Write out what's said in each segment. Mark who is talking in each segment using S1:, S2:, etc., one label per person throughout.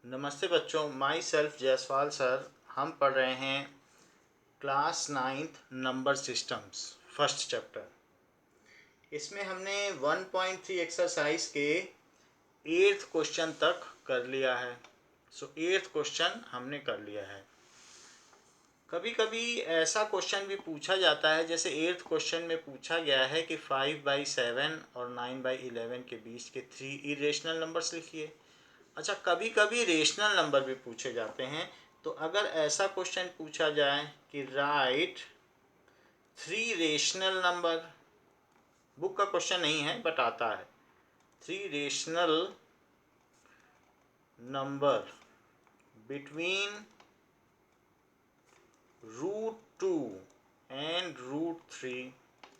S1: नमस्ते बच्चों, my self Jaiswal sir. हम पढ़ रहे हैं class 9th number systems first chapter. इसमें हमने 1.3 एक्सरसाइज के 8th क्वेश्चन तक कर लिया है। सो 8th क्वेश्चन हमने कर लिया है। कभी कभी ऐसा क्वेश्चन भी पूछा जाता है, जैसे 8th क्वेश्चन में पूछा गया है कि 5/7 और 9/11 के बीच के 3 इरेशनल नंबर्स लिखिए। अच्छा, कभी कभी रेशनल नंबर भी पूछे जाते हैं। तो अगर ऐसा क्वेश्चन पूछा जाए कि राइट 3 रेशनल नंबर, बुक का क्वेश्चन नहीं है बट आता है, 3 रेशनल नंबर बिटवीन √2 एंड √3,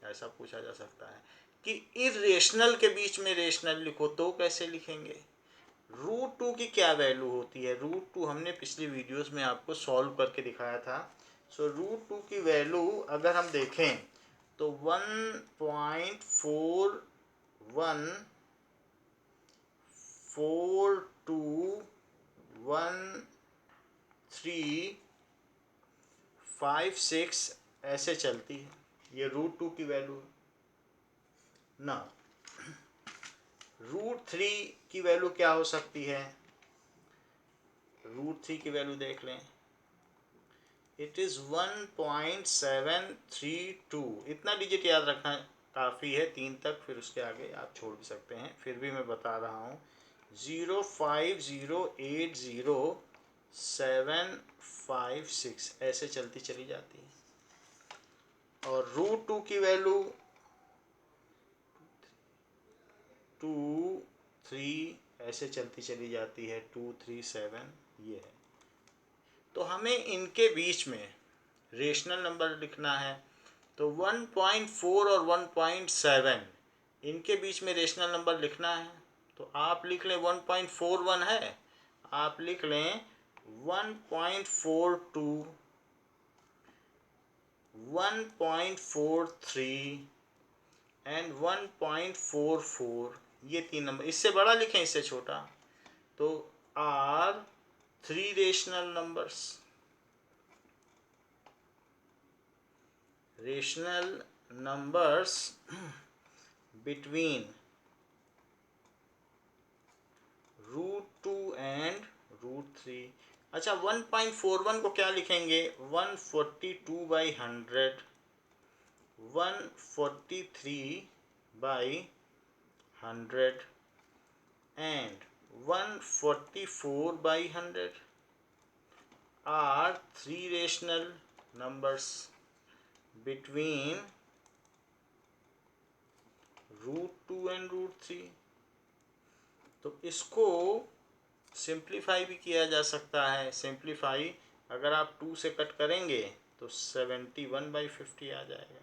S1: ऐसा पूछा जा सकता है कि इरेशनल के बीच में रेशनल लिखो, तो कैसे लिखेंगे। √2 की क्या वैल्यू होती है। √2 हमने पिछली वीडियोस में आपको सॉल्व करके दिखाया था। सो √2 की वैल्यू अगर हम देखें तो 1.41421356 ऐसे चलती है। ये √2 की वैल्यू ना। √3 की वैल्यू क्या हो सकती है। √3 की वैल्यू देख लें, इट इज़ 1.732। इतना डिजिट याद रखना काफ़ी है, 3 तक, फिर उसके आगे आप छोड़ भी सकते हैं। फिर भी मैं बता रहा हूँ, 050800756 ऐसे चलती चली जाती है। और √2 की वैल्यू 2 3 ऐसे चलती चली जाती है, 237 ये है। तो हमें इनके बीच में रेशनल नंबर लिखना है। तो 1.4 और 1.7 इनके बीच में रेशनल नंबर लिखना है। तो आप लिख लें 1.41 है, आप लिख लें 1.42, 1.43 एंड 1.44। ये 3 नंबर, इससे बड़ा लिखें इससे छोटा, तो are 3 rational numbers. Rational numbers between √2 and √3। अच्छा, 1.41 को क्या लिखेंगे, 142/100, 143/100 and 144/100 are 3 rational numbers between √2 and √3। तो इसको सिंप्लीफाई भी किया जा सकता है। सिंप्लीफाई अगर आप 2 से कट करेंगे तो 71/50 आ जाएगा।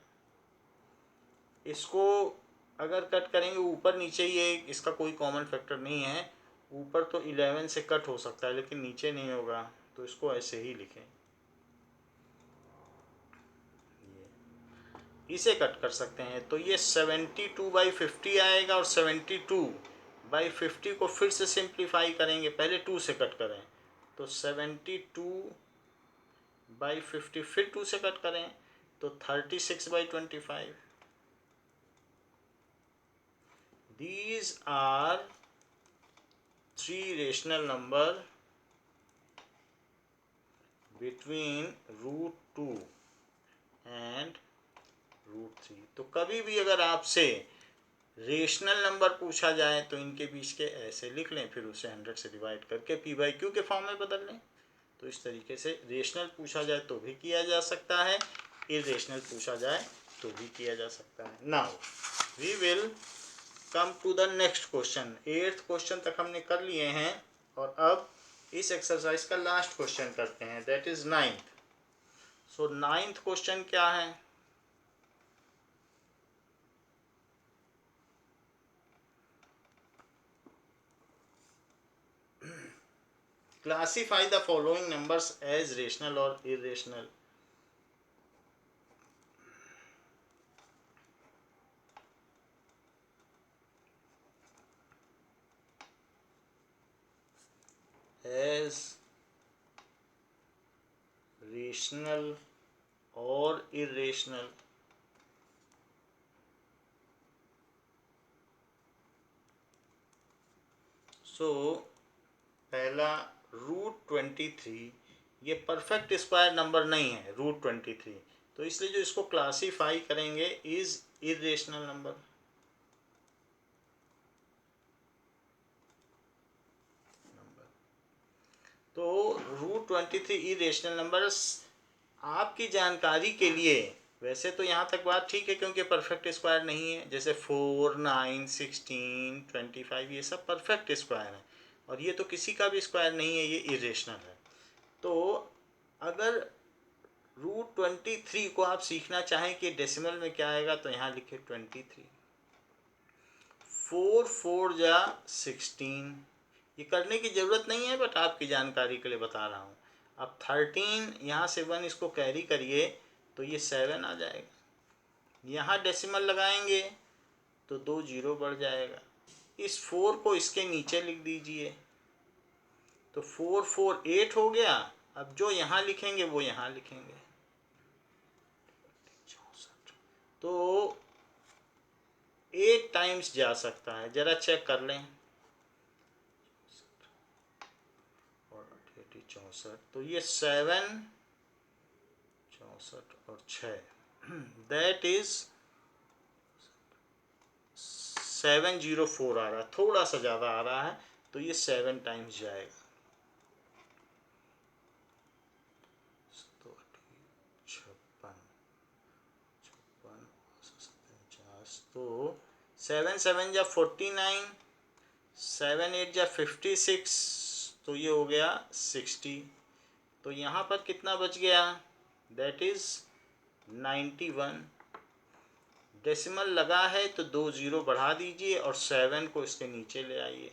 S1: इसको अगर कट करेंगे, ऊपर नीचे ही है, इसका कोई कॉमन फैक्टर नहीं है। ऊपर तो 11 से कट हो सकता है लेकिन नीचे नहीं होगा, तो इसको ऐसे ही लिखें, इसे कट कर सकते हैं। तो ये 72/50 आएगा और 72/50 को फिर से सिंप्लीफाई करेंगे, पहले 2 से कट करें, तो 72/50 फिर 2 से कट करें तो 36/25। These are 3 rational number between √2 and √3। तो कभी भी अगर आपसे रेशनल नंबर पूछा जाए तो इनके बीच के ऐसे लिख लें, फिर उसे 100 से डिवाइड करके p/q के फॉर्म में बदल लें। तो इस तरीके से रेशनल पूछा जाए तो भी किया जा सकता है, इरेशनल पूछा जाए तो भी किया जा सकता है। Now we will come to the next question. 8th question तक हमने कर लिए हैं और अब इस एक्सरसाइज का लास्ट क्वेश्चन करते हैं, that is 9th। So 9th question क्या है। Classify the following numbers as rational और इरेशनल। एज रेशनल और इरेशनल। सो पहला √23 ये परफेक्ट स्क्वायर नंबर नहीं है √23, तो इसलिए जो इसको क्लासीफाई करेंगे इज इरेशनल नंबर। तो √23 इरेशनल नंबर आपकी जानकारी के लिए, वैसे तो यहाँ तक बात ठीक है क्योंकि परफेक्ट स्क्वायर नहीं है, जैसे 4, 9, 16, 25 ये सब परफेक्ट स्क्वायर है, और ये तो किसी का भी स्क्वायर नहीं है, ये इरेशनल है। तो अगर √23 को आप सीखना चाहें कि डेसिमल में क्या आएगा, तो यहाँ लिखे 23। 4 4 जा 16, ये करने की ज़रूरत नहीं है बट आपकी जानकारी के लिए बता रहा हूँ। अब 13 यहाँ से 1 इसको कैरी करिए तो ये 7 आ जाएगा। यहाँ डेसिमल लगाएंगे तो 2 0 बढ़ जाएगा। इस 4 को इसके नीचे लिख दीजिए तो 4 4 8 हो गया। अब जो यहाँ लिखेंगे वो यहाँ लिखेंगे। तो 8 टाइम्स जा सकता है, ज़रा चेक कर लें। 64, तो ये 7 64 और 6 दैट इज 704 आ रहा है, थोड़ा सा ज़्यादा आ रहा है, तो ये 7 टाइम्स जाएगा। तो 56 तो 7 7 जा 49, 7 8 जा 56, तो ये हो गया 60। तो यहाँ पर कितना बच गया, दैट इज 91। डेसिमल लगा है तो 2 0 बढ़ा दीजिए और 7 को इसके नीचे ले आइए।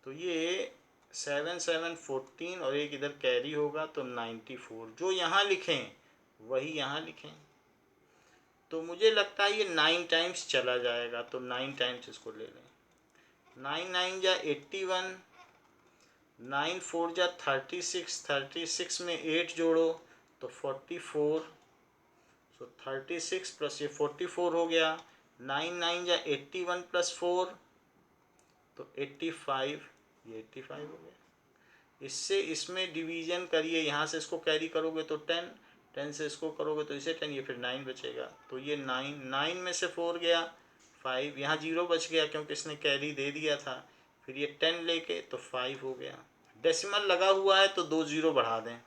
S1: तो ये 7 7 14 और एक इधर कैरी होगा तो 94। जो यहाँ लिखें वही यहाँ लिखें। तो मुझे लगता है ये 9 टाइम्स चला जाएगा, तो 9 टाइम्स इसको ले लें। 9 9 जा 81, 9 4 जा 36, 36 में 8 जोड़ो तो 44। सो 36 प्लस ये 44 हो गया। 9 9 जा 81 प्लस 4 तो 85, ये 85 हो गया। इससे इसमें डिवीजन करिए, यहाँ से इसको कैरी करोगे तो 10, 10 से इसको करोगे तो इसे 10, ये फिर 9 बचेगा। तो ये 9 में से 4 गया 5, यहाँ 0 बच गया क्योंकि इसने कैरी दे दिया था। फिर ये 10 लेके तो 5 हो गया। डेसिमल लगा हुआ है तो 2 0 बढ़ा दें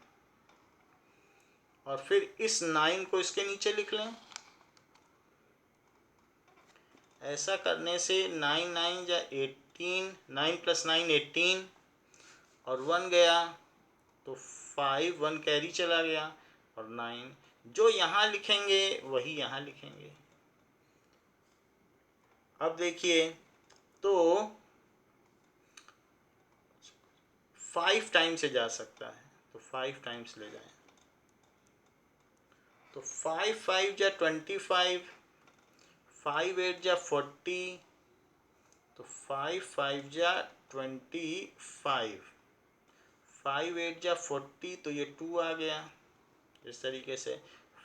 S1: और फिर इस 9 को इसके नीचे लिख लें। ऐसा करने से 9 9 जा 18, 9 प्लस 9 18 और 1 गया तो 5, 1 कैरी चला गया और 9। जो यहाँ लिखेंगे वही यहाँ लिखेंगे। अब देखिए तो 5 टाइम से जा सकता है, तो 5 टाइम्स ले जाएं। तो 5 5 जा 25, 5 8 जा 40, तो 5 5 जा 25, 5 8 जा 40 तो ये 2 आ गया। इस तरीके से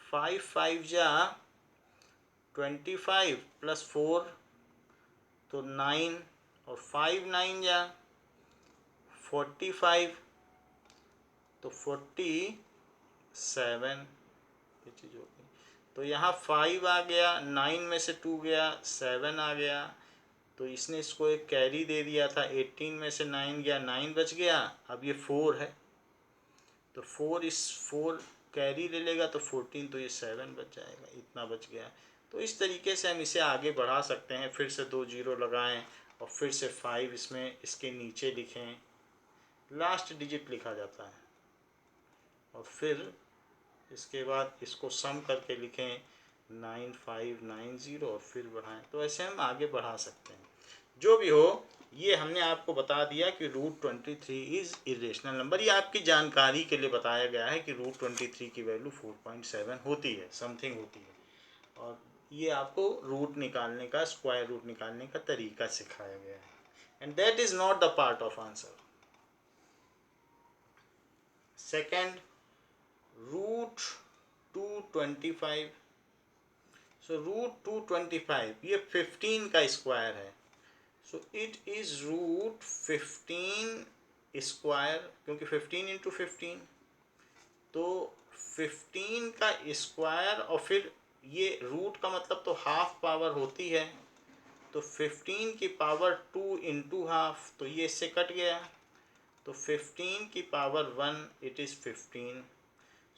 S1: 5 5 जा 25 प्लस 4 तो 9 और 5 9 जा 45 तो 47, ये चीज़ होगी। तो यहाँ 5 आ गया, 9 में से 2 गया, 7 आ गया। तो इसने इसको एक कैरी दे दिया था, 18 में से 9 गया, 9 बच गया। अब ये 4 है तो 4 कैरी ले लेगा तो 14, तो ये 7 बच जाएगा, इतना बच गया। तो इस तरीके से हम इसे आगे बढ़ा सकते हैं। फिर से 2 0 लगाएं और फिर से 5 इसमें इसके नीचे लिखें, लास्ट डिजिट लिखा जाता है, और फिर इसके बाद इसको सम करके लिखें 9590 और फिर बढ़ाएं। तो ऐसे हम आगे बढ़ा सकते हैं। जो भी हो, ये हमने आपको बता दिया कि √23 इज़ इरेशनल नंबर। ये आपकी जानकारी के लिए बताया गया है कि √23 की वैल्यू 4.7 होती है, समथिंग होती है। और ये आपको रूट निकालने का, स्क्वायर रूट निकालने का तरीका सिखाया गया है। And that is not the part of answer. Second √225, सो √225 ये 15 का स्क्वायर है, सो इट इज √15 स्क्वायर, क्योंकि 15 इंटू 15, तो 15 का स्क्वायर, और फिर ये रूट का मतलब तो हाफ पावर होती है, तो 15 की पावर 2 इंटू हाफ, तो ये इससे कट गया, तो 15 की पावर 1 इट इज़ 15।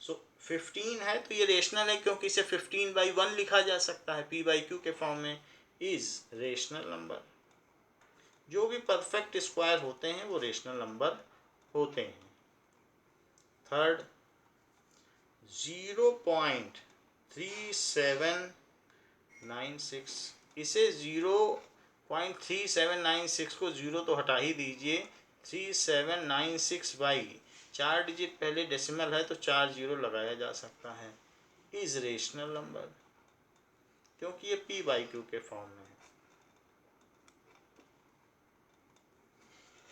S1: सो 15 है तो ये रेशनल है, क्योंकि इसे 15/1 लिखा जा सकता है, p/q के फॉर्म में, इज रेशनल नंबर। जो भी परफेक्ट स्क्वायर होते हैं वो रेशनल नंबर होते हैं। थर्ड 0.3796, इसे 0.3796 को 0 तो हटा ही दीजिए, 3796 4 डिजिट पहले डेसिमल है तो 4 0 लगाया जा सकता है, इज रेशनल नंबर, क्योंकि ये p/q के फॉर्म में है।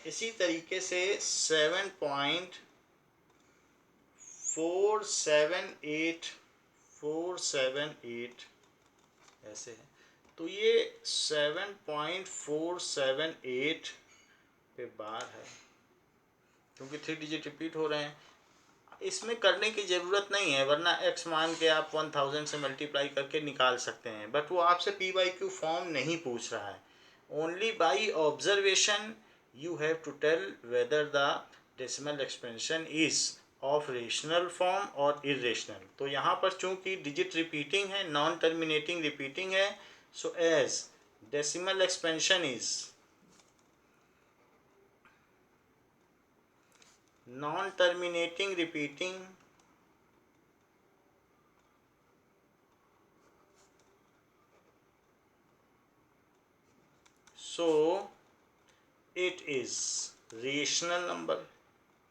S1: इसी तरीके से 7.478 ऐसे है, तो ये 7.478 पे बार है, क्योंकि 3 डिजिट रिपीट हो रहे हैं। इसमें करने की ज़रूरत नहीं है, वरना x मान के आप 1000 से मल्टीप्लाई करके निकाल सकते हैं, बट वो आपसे p/q फॉर्म नहीं पूछ रहा है। Only by observation you have to tell whether the decimal expansion is of rational form और इरेशनल। तो यहाँ पर चूंकि डिजिट रिपीटिंग है, नॉन टर्मिनेटिंग रिपीटिंग है, so as decimal expansion is non-terminating repeating, so it is rational number,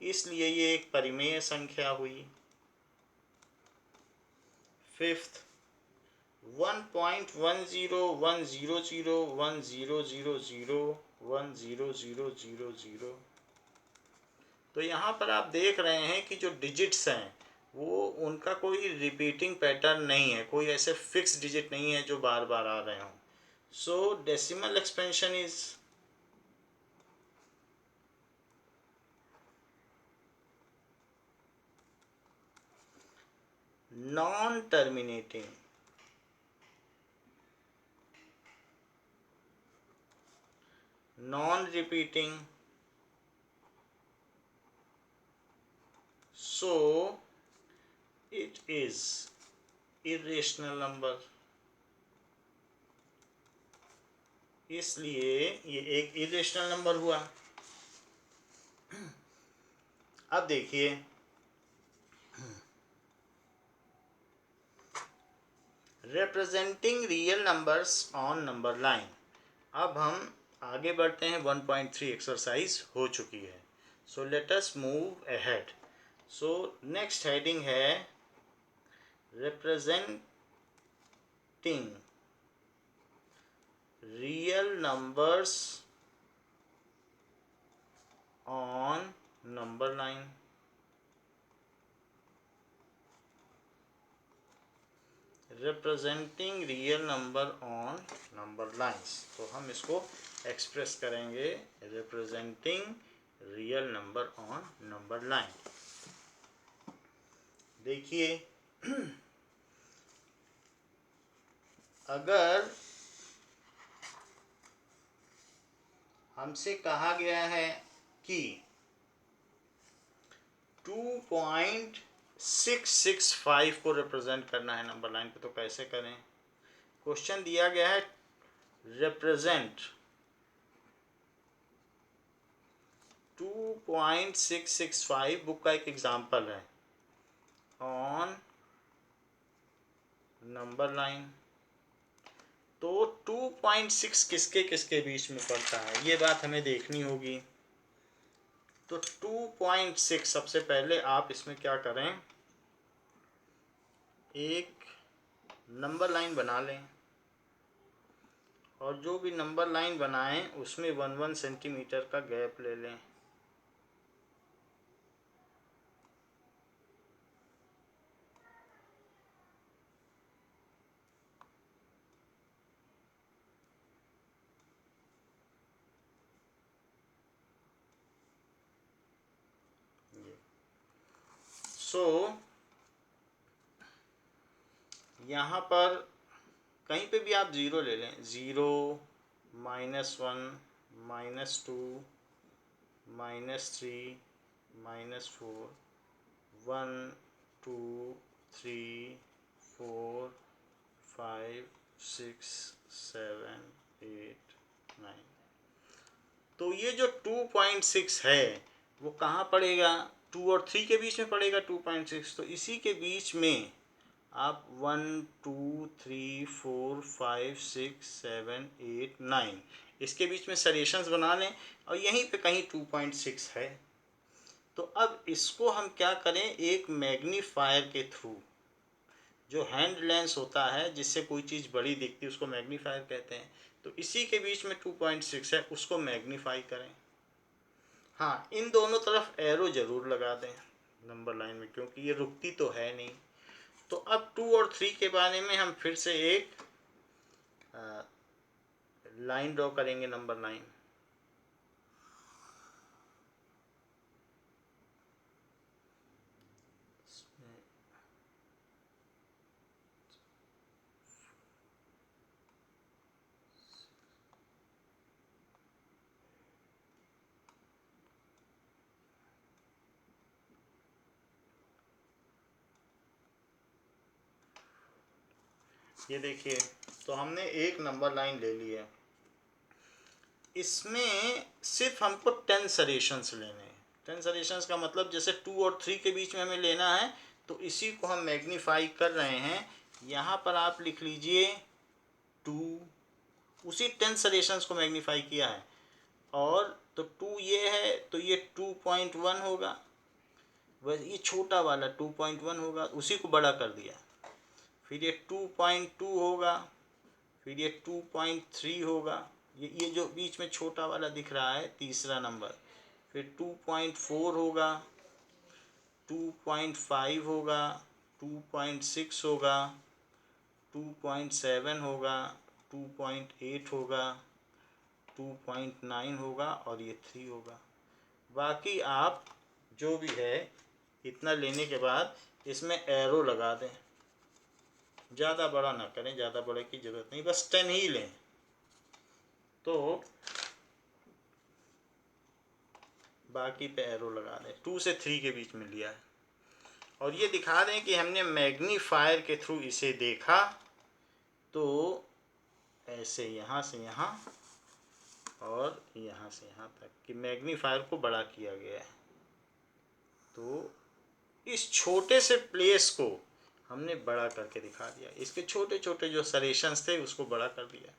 S1: इसलिए ये एक परिमेय संख्या हुई। फिफ्थ 1.101001001000, तो यहाँ पर आप देख रहे हैं कि जो डिजिट्स हैं वो उनका कोई रिपीटिंग पैटर्न नहीं है, कोई ऐसे फिक्स डिजिट नहीं है जो बार बार आ रहे हों। सो decimal expansion is non terminating, non repeating, so it is irrational number, इसलिए ये एक irrational नंबर हुआ। अब देखिए representing real numbers on number line. अब हम आगे बढ़ते हैं, 1.3 एक्सरसाइज हो चुकी है, so let us move ahead. So next heading है representing real numbers on number line. Representing real number on number lines, तो हम इसको एक्सप्रेस करेंगे representing real number on number line. देखिए अगर हमसे कहा गया है कि 2.665 को रिप्रेजेंट करना है नंबर लाइन पे, तो कैसे करें। क्वेश्चन दिया गया है रिप्रेजेंट 2.665, बुक का एक एग्जाम्पल है, ऑन नंबर लाइन। तो 2.6 किसके किसके बीच में पड़ता है, ये बात हमें देखनी होगी। तो 2.6 सबसे पहले आप इसमें क्या करें, एक नंबर लाइन बना लें, और जो भी नंबर लाइन बनाएं उसमें 1 सेंटीमीटर का गैप ले लें। सो यहाँ पर कहीं पे भी आप ज़ीरो ले लें, ज़ीरो, -1, -2, -3, -4, 1, 2, 3, 4, 5, 6, 7, 8, 9। तो ये जो 2.6 है वो कहाँ पड़ेगा? 2 और 3 के बीच में पड़ेगा 2.6। तो इसी के बीच में आप 1, 2, 3, 4, 5, 6, 7, 8, 9 इसके बीच में सरेशंस बना लें और यहीं पे कहीं 2.6 है। तो अब इसको हम क्या करें, एक मैग्नीफायर के थ्रू, जो हैंड लेंस होता है जिससे कोई चीज़ बड़ी दिखती है उसको मैग्नीफायर कहते हैं, तो इसी के बीच में 2.6 है, उसको मैग्नीफाई करें। हाँ, इन दोनों तरफ एरो ज़रूर लगा दें नंबर लाइन में, क्योंकि ये रुकती तो है नहीं। तो अब 2 और 3 के बारे में हम फिर से एक लाइन ड्रॉ करेंगे, नंबर लाइन। ये देखिए, तो हमने एक नंबर लाइन ले ली है, इसमें सिर्फ हमको 10 सरेशंस लेने हैं। 10 सरेशंस का मतलब जैसे 2 और 3 के बीच में हमें लेना है, तो इसी को हम मैग्नीफाई कर रहे हैं। यहाँ पर आप लिख लीजिए 2, उसी 10 सरेशंस को मैग्नीफाई किया है। और तो 2 ये है तो ये 2.1 होगा, वैसे ये छोटा वाला 2.1 होगा, उसी को बड़ा कर दिया। फिर ये 2.2 होगा, फिर ये 2.3 होगा, ये जो बीच में छोटा वाला दिख रहा है तीसरा नंबर, फिर 2.4 होगा, 2.5 होगा, 2.6 होगा, 2.7 होगा, 2.8 होगा, 2.9 होगा और ये 3 होगा। बाकी आप जो भी है इतना लेने के बाद इसमें एरो लगा दें, ज़्यादा बड़ा ना करें, ज़्यादा बड़े की ज़रूरत नहीं, बस 10 ही लें। तो बाकी पे एरो लगा दें, 2 से 3 के बीच में लिया है और ये दिखा दें कि हमने मैग्नीफायर के थ्रू इसे देखा। तो ऐसे यहाँ से यहाँ और यहाँ से यहाँ तक कि मैग्नीफायर को बड़ा किया गया है। तो इस छोटे से प्लेस को हमने बड़ा करके दिखा दिया, इसके छोटे छोटे जो सरेशंस थे उसको बड़ा कर दिया।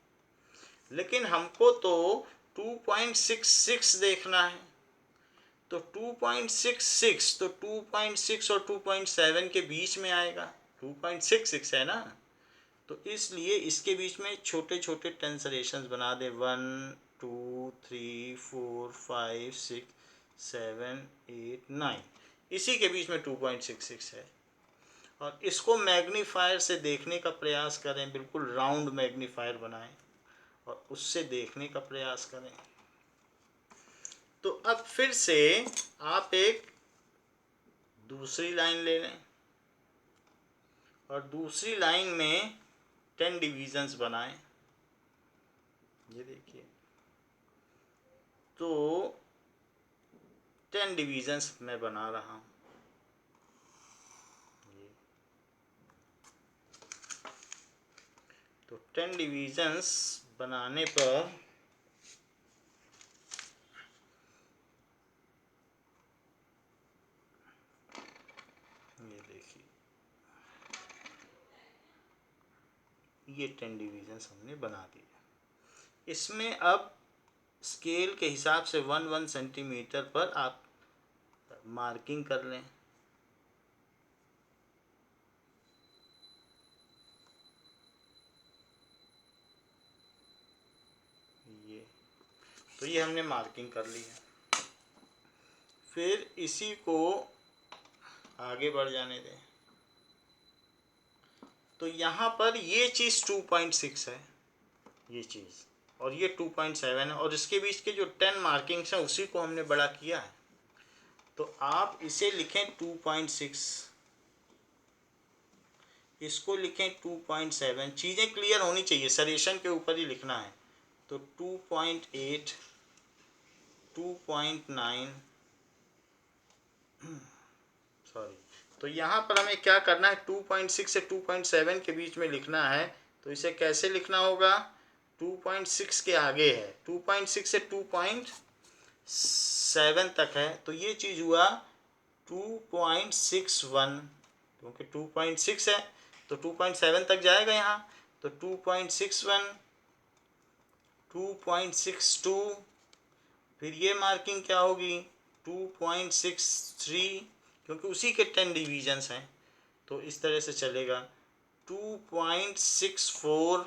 S1: लेकिन हमको तो 2.66 देखना है, तो 2.66 तो 2.6 और 2.7 के बीच में आएगा, 2.66 है ना, तो इसलिए इसके बीच में छोटे छोटे टेंसरेशंस बना दे, 1, 2, 3, 4, 5, 6, 7, 8, 9, इसी के बीच में 2.66 है। और इसको मैग्नीफायर से देखने का प्रयास करें, बिल्कुल राउंड मैग्नीफायर बनाएं और उससे देखने का प्रयास करें। तो अब फिर से आप एक दूसरी लाइन ले लें और दूसरी लाइन में 10 डिविजन्स बनाएं। ये देखिए, तो 10 डिविजन्स मैं बना रहा हूँ। तो 10 डिविजन्स बनाने पर ये देखिए, ये 10 डिविजन्स हमने बना दिए। इसमें अब स्केल के हिसाब से 1 सेंटीमीटर पर आप मार्किंग कर लें। ये तो ये हमने मार्किंग कर ली है। फिर इसी को आगे बढ़ जाने दें। तो यहाँ पर ये चीज़ 2.6 है, ये चीज़, और ये 2.7 है, और इसके बीच के जो 10 मार्किंग्स हैं उसी को हमने बड़ा किया है। तो आप इसे लिखें 2.6, इसको लिखें 2.7। चीज़ें क्लियर होनी चाहिए, सरेशन के ऊपर ही लिखना है। तो 2.8, 2.9, सॉरी, तो यहाँ पर हमें क्या करना है, 2.6 से 2.7 के बीच में लिखना है। तो इसे कैसे लिखना होगा, 2.6 के आगे है, 2.6 से 2.7 तक है, तो ये चीज़ हुआ 2.61, क्योंकि 2.6 है तो 2.7 तक जाएगा यहाँ। तो 2.61, 2.62, फिर ये मार्किंग क्या होगी 2.63, क्योंकि उसी के 10 डिवीजन्स हैं, तो इस तरह से चलेगा। 2.64,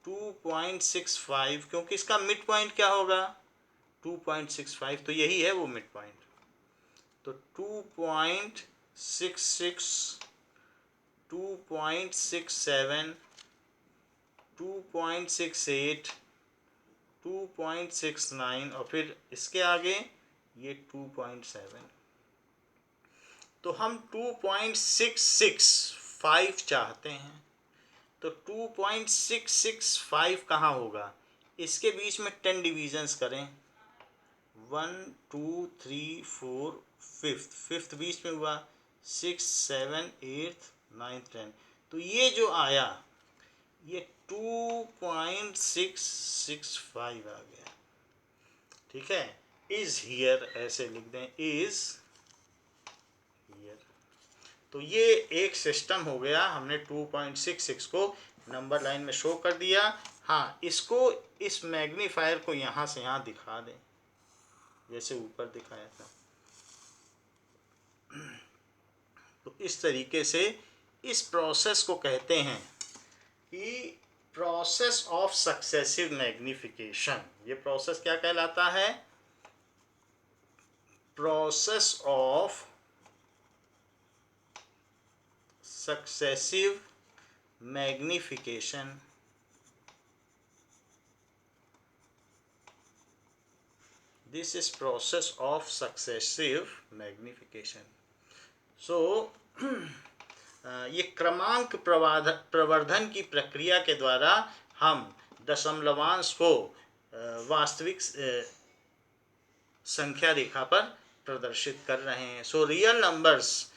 S1: 2.65, क्योंकि इसका मिड पॉइंट क्या होगा 2.65, तो यही है वो मिड पॉइंट। तो 2.66, 2.67, 2.68, 2.69 और फिर इसके आगे ये 2.7। तो हम 2.665 चाहते हैं। तो 2.665 कहाँ होगा, इसके बीच में 10 डिवीजन्स करें, 1 2 3 4 फिफ्थ बीच में हुआ, 6 7 8 9 10, तो ये जो आया ये 2.665 आ गया। ठीक है, इज हियर ऐसे लिख दें, इज हियर। तो ये एक सिस्टम हो गया, हमने 2.66 को नंबर लाइन में शो कर दिया। हाँ, इसको इस मैग्नीफायर को यहाँ से यहाँ दिखा दें, जैसे ऊपर दिखाया था। तो इस तरीके से इस प्रोसेस को कहते हैं कि प्रोसेस ऑफ सक्सेसिव मैग्निफिकेशन। ये प्रोसेस क्या कहलाता है, process of successive magnification. This is process of successive magnification. So ये क्रमांक प्रवर्धन की प्रक्रिया के द्वारा हम दशमलवांश को वास्तविक संख्या रेखा पर प्रदर्शित कर रहे हैं। So real numbers,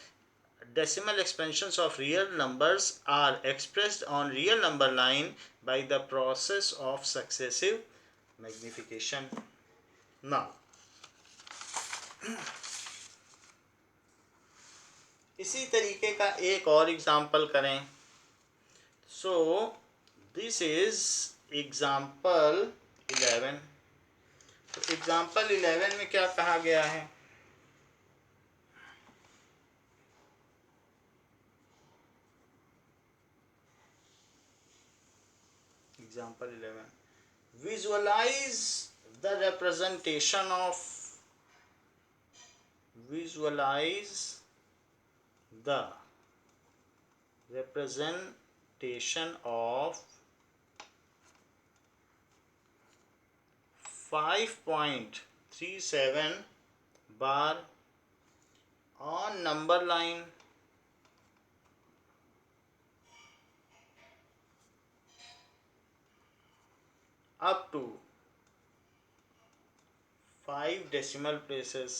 S1: decimal expansions of real numbers are expressed on real number line by the process of successive magnification. Now, इसी तरीके का एक और एग्जाम्पल करें। So this is example 11। तो एग्जाम्पल 11 में क्या कहा गया है, example 11, visualise the representation of representation of 5.37 bar on number line up to 5 decimal places.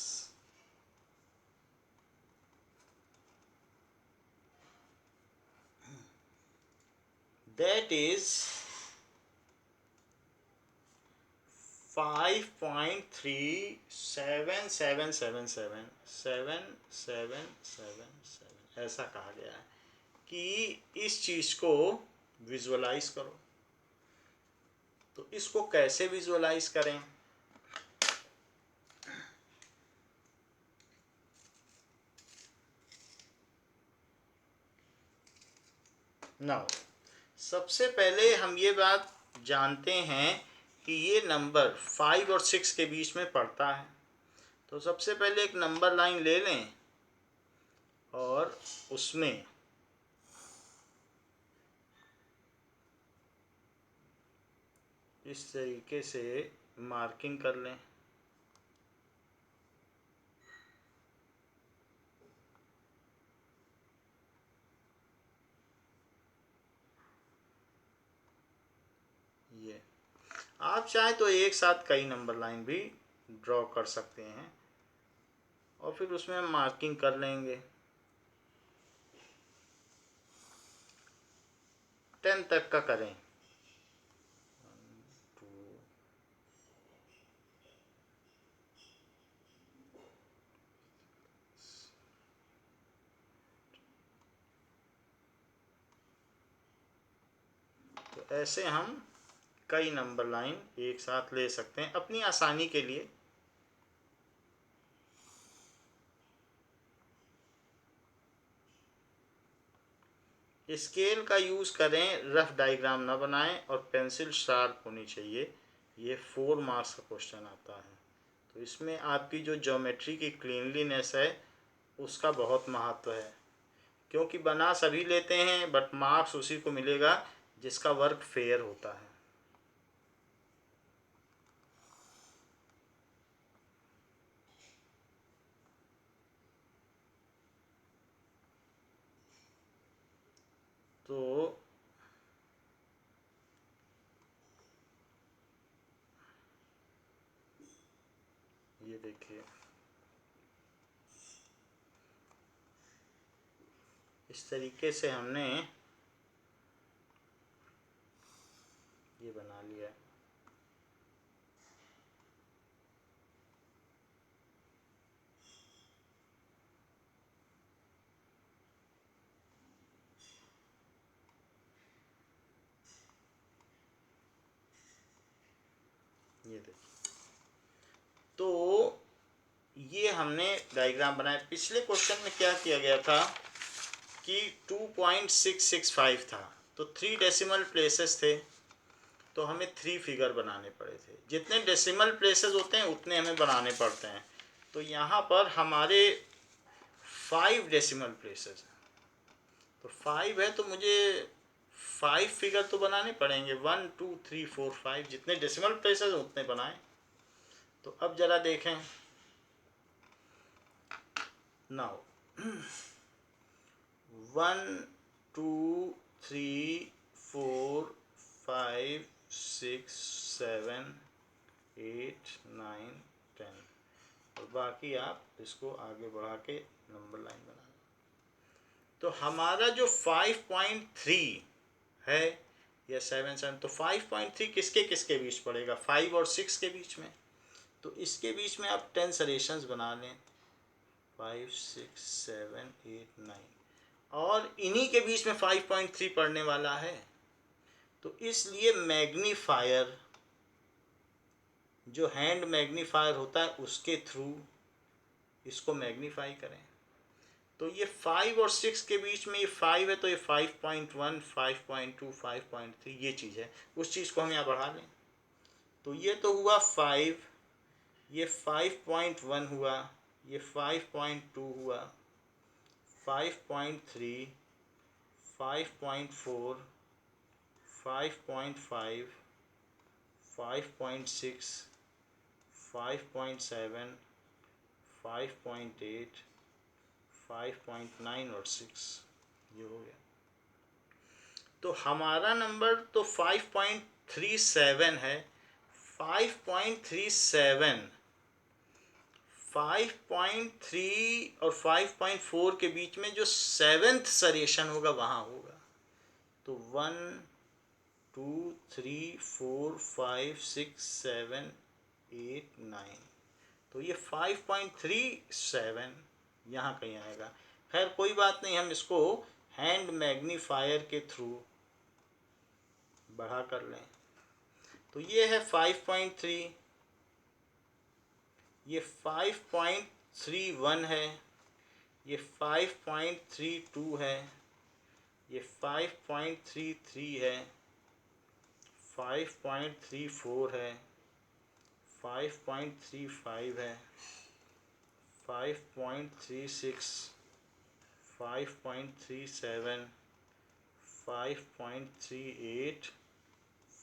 S1: That is 5.377777 ऐसा कहा गया है कि इस चीज को विजुअलाइज करो। तो इसको कैसे विजुअलाइज करें, नाउ सबसे पहले हम ये बात जानते हैं कि ये नंबर 5 और 6 के बीच में पड़ता है। तो सबसे पहले एक नंबर लाइन ले लें और उसमें इस तरीके से मार्किंग कर लें। आप चाहे तो एक साथ कई नंबर लाइन भी ड्रॉ कर सकते हैं और फिर उसमें मार्किंग कर लेंगे। 10 तक का करें। 2 तो ऐसे हम कई नंबर लाइन एक साथ ले सकते हैं अपनी आसानी के लिए। स्केल का यूज़ करें, रफ डायग्राम ना बनाएं और पेंसिल शार्प होनी चाहिए। ये 4 मार्क्स का क्वेश्चन आता है, तो इसमें आपकी जो ज्योमेट्री की क्लीनलीनेस है उसका बहुत महत्व है, क्योंकि बना सभी लेते हैं बट मार्क्स उसी को मिलेगा जिसका वर्क फेयर होता है। तो ये देखिए, इस तरीके से हमने ये बना लिया। ये देखिए, तो ये हमने डायग्राम बनाया। पिछले क्वेश्चन में क्या किया गया था कि 2.665 था, तो 3 डेसिमल प्लेसेस थे, तो हमें 3 फिगर बनाने पड़े थे। जितने डेसिमल प्लेसेस होते हैं उतने हमें बनाने पड़ते हैं। तो यहाँ पर हमारे 5 डेसिमल प्लेसेस हैं, तो 5 है तो मुझे 5 फिगर तो बनाने पड़ेंगे। 1 2 3 4 5 जितने डेसिमल प्लेसेस उतने बनाएं। तो अब ज़रा देखें। नाउ 1 2 3 4 5 6 7 8 9 10, और बाकी आप इसको आगे बढ़ा के नंबर लाइन बना। तो हमारा जो 5.3 है या 7 तो 5.3 किसके किसके बीच पड़ेगा? 5 और 6 के बीच में। तो इसके बीच में आप 10 सरेशंस बना लें, 5 6 7 8 9, और इन्हीं के बीच में 5.3 पढ़ने वाला है। तो इसलिए मैग्नीफायर, जो हैंड मैग्नीफायर होता है उसके थ्रू इसको मैग्नीफाई करें। तो ये 5 और 6 के बीच में ये 5 है, तो ये 5.1 5.2 5.3 ये चीज़ है, उस चीज़ को हम यहाँ बढ़ा लें। तो ये तो हुआ 5, ये 5.1 हुआ, ये 5.2 हुआ, 5.3 5.4 5.5 5.6 5.7 5.8 5.9 और 6, ये हो गया। तो हमारा नंबर तो 5.37 है। 5.37 5.3 और 5.4 के बीच में जो 7th सरेशन होगा वहाँ होगा। तो 1 2 3 4 5 6 7 8 9, तो ये 5.37 यहाँ कहीं आएगा। खैर कोई बात नहीं, हम इसको हैंड मैग्नीफायर के थ्रू बढ़ा कर लें। तो ये है 5.3, ये 5.31 है, ये 5.32 है, ये 5.33 है, 5.34 है, 5.35 है, 5.36 5.37 5.38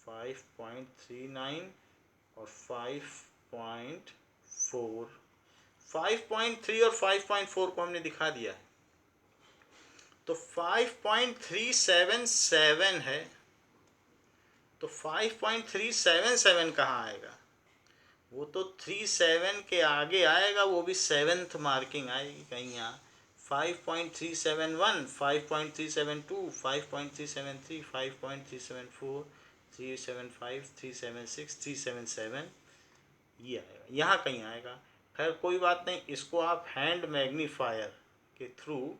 S1: 5.39 और 5.4। 5.3 और 5.4 को हमने दिखा दिया है। तो 5.377 है, तो 5.377 कहाँ आएगा? वो तो 37 के आगे आएगा, वो भी 7th मार्किंग आएगी कहीं यहाँ। 5.371, 5.372, 5.373, 5.374, 375, 376, 377 ये आएगा, यहाँ कहीं आएगा। खैर कोई बात नहीं, इसको आप हैंड मैग्नीफायर के थ्रू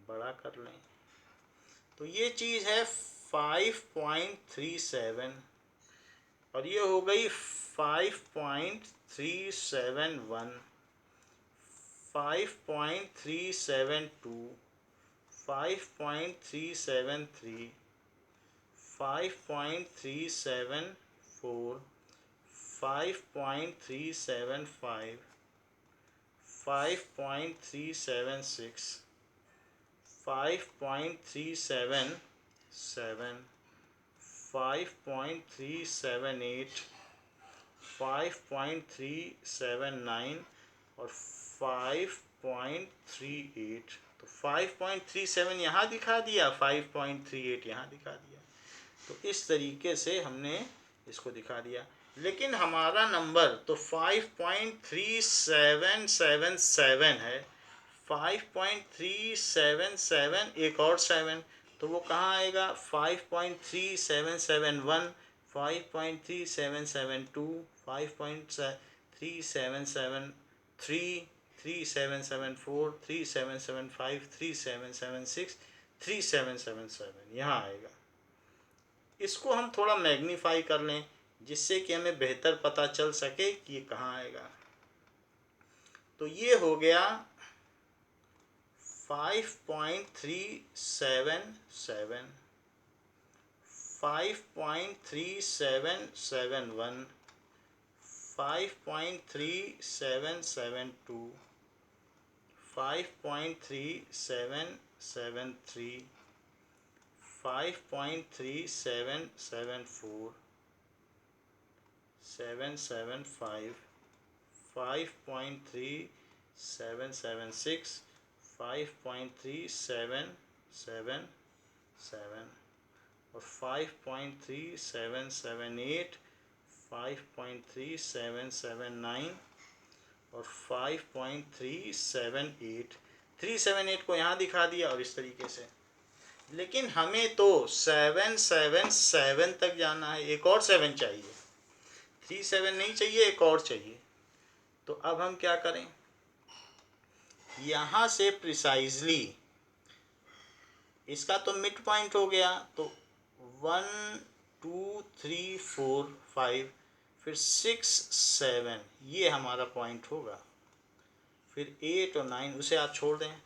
S1: बड़ा कर लें। तो ये चीज़ है 5.37 और ये हो गई 5.371, 5.372, 5.373, 5.374, 5.375, 5.376, 5.377, 5.378, 5.379 और 5.38। तो 5.37 यहाँ दिखा दिया, 5.38 यहाँ दिखा दिया। तो इस तरीके से हमने इसको दिखा दिया। लेकिन हमारा नंबर तो 5.3777 है। 5.377 एक और 7, तो वो कहाँ आएगा? 5.3771, 5.3772, 5.3773, 3774, 3775, 3776, 3777 यहाँ आएगा। इसको हम थोड़ा मैग्नीफाई कर लें जिससे कि हमें बेहतर पता चल सके कि ये कहाँ आएगा। तो ये हो गया 5.377, 5.3771, 5.3772, 5.3773, 5.3774, 775, 5.3776, 5.3777 और 5.3778, 5.3779 और 5.378। 378 को यहाँ दिखा दिया और इस तरीके से। लेकिन हमें तो 777 तक जाना है, एक और 7 चाहिए। 37 नहीं चाहिए, एक और चाहिए। तो अब हम क्या करें? यहाँ से प्रिसाइजली इसका तो मिड पॉइंट हो गया, तो 1 2 3 4 5 फिर 6 7 ये हमारा पॉइंट होगा। फिर 8 और 9 उसे आप छोड़ दें,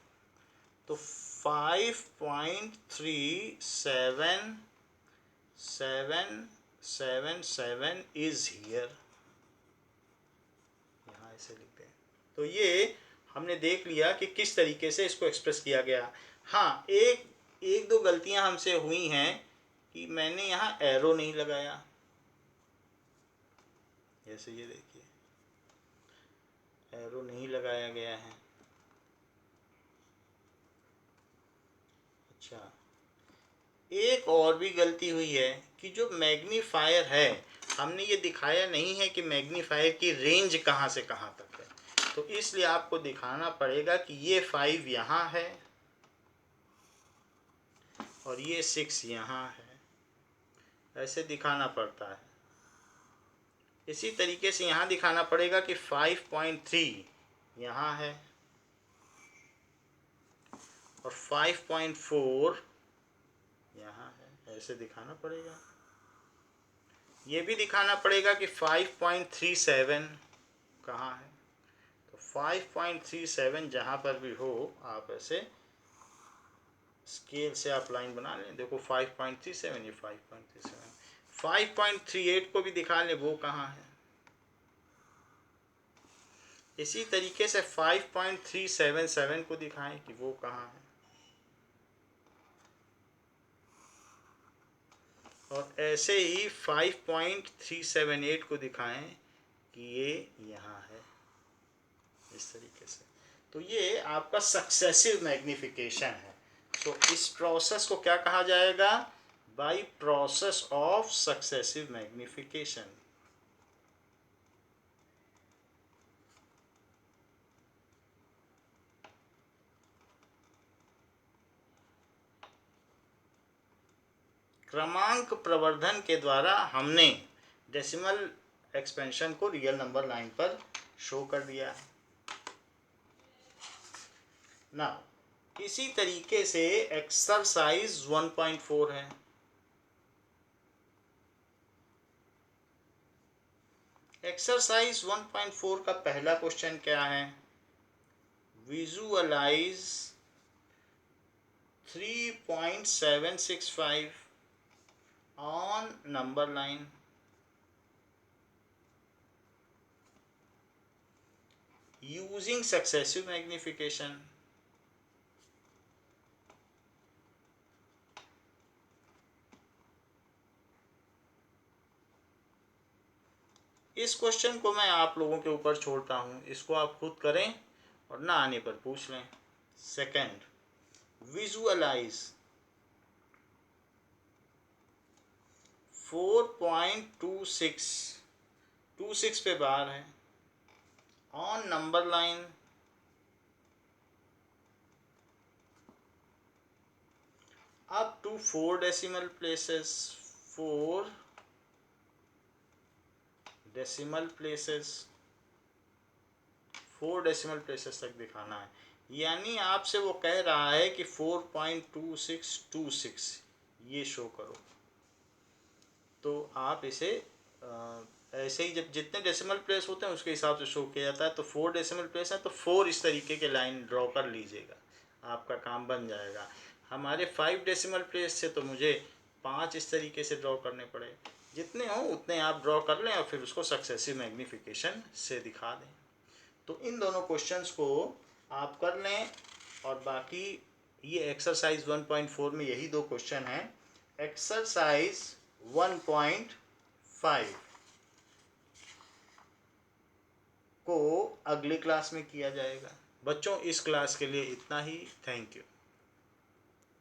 S1: तो 5.37777 इज हियर, यहाँ ऐसे लिखते हैं। तो ये हमने देख लिया कि किस तरीके से इसको एक्सप्रेस किया गया। हाँ, एक दो गलतियां हमसे हुई हैं कि मैंने यहाँ एरो नहीं लगाया, जैसे ये देखिए एरो नहीं लगाया गया है। अच्छा, एक और भी गलती हुई है कि जो मैग्नीफायर है हमने ये दिखाया नहीं है कि मैग्नीफायर की रेंज कहाँ से कहाँ तक है। तो इसलिए आपको दिखाना पड़ेगा कि ये 5 यहाँ है और ये 6 यहाँ है, ऐसे दिखाना पड़ता है। इसी तरीके से यहाँ दिखाना पड़ेगा कि 5.3 यहाँ है और 5.4 यहाँ है, ऐसे दिखाना पड़ेगा। ये भी दिखाना पड़ेगा कि 5.37 कहाँ है। तो 5.37 जहाँ पर भी हो आप ऐसे स्केल से आप लाइन बना लें। देखो 5.37, ये 5.37, 5.38 को भी दिखा लें वो कहाँ है। इसी तरीके से 5.377 को दिखाएं कि वो कहाँ है, और ऐसे ही 5.378 को दिखाएं कि ये यहाँ है, इस तरीके से। तो ये आपका सक्सेसिव मैग्निफिकेशन है। तो इस प्रोसेस को क्या कहा जाएगा? by process of successive magnification. क्रमांक प्रवर्धन के द्वारा हमने डेसिमल एक्सपेंशन को रियल नंबर लाइन पर शो कर दिया है ना। इसी तरीके से एक्सरसाइज 1.4 है। एक्सरसाइज 1.4 का पहला क्वेश्चन क्या है? Visualise 3.765 on number line using successive magnification. इस क्वेश्चन को मैं आप लोगों के ऊपर छोड़ता हूँ, इसको आप खुद करें और ना आने पर पूछ लें। सेकंड, विजुअलाइज 4.26 पे बार है on number line up to 4 decimal places, 4 decimal places, 4 decimal places तक दिखाना है। यानी आपसे वो कह रहा है कि 4.2626 ये शो करो। तो आप इसे ऐसे ही जब जितने डेसिमल प्लेस होते हैं उसके हिसाब से शो किया जाता है। तो 4 डेसिमल प्लेस है तो 4 इस तरीके के लाइन ड्रॉ कर लीजिएगा, आपका काम बन जाएगा। हमारे 5 डेसिमल प्लेस से तो मुझे 5 इस तरीके से ड्रॉ करने पड़े। जितने हों उतने आप ड्रॉ कर लें और फिर उसको सक्सेसिव मैग्नीफिकेशन से दिखा दें। तो इन दोनों क्वेश्चंस को आप कर लें और बाकी ये एक्सरसाइज 1.4 में यही 2 क्वेश्चन हैं। एक्सरसाइज 1.5 को अगली क्लास में किया जाएगा। बच्चों, इस क्लास के लिए इतना ही। Thank you.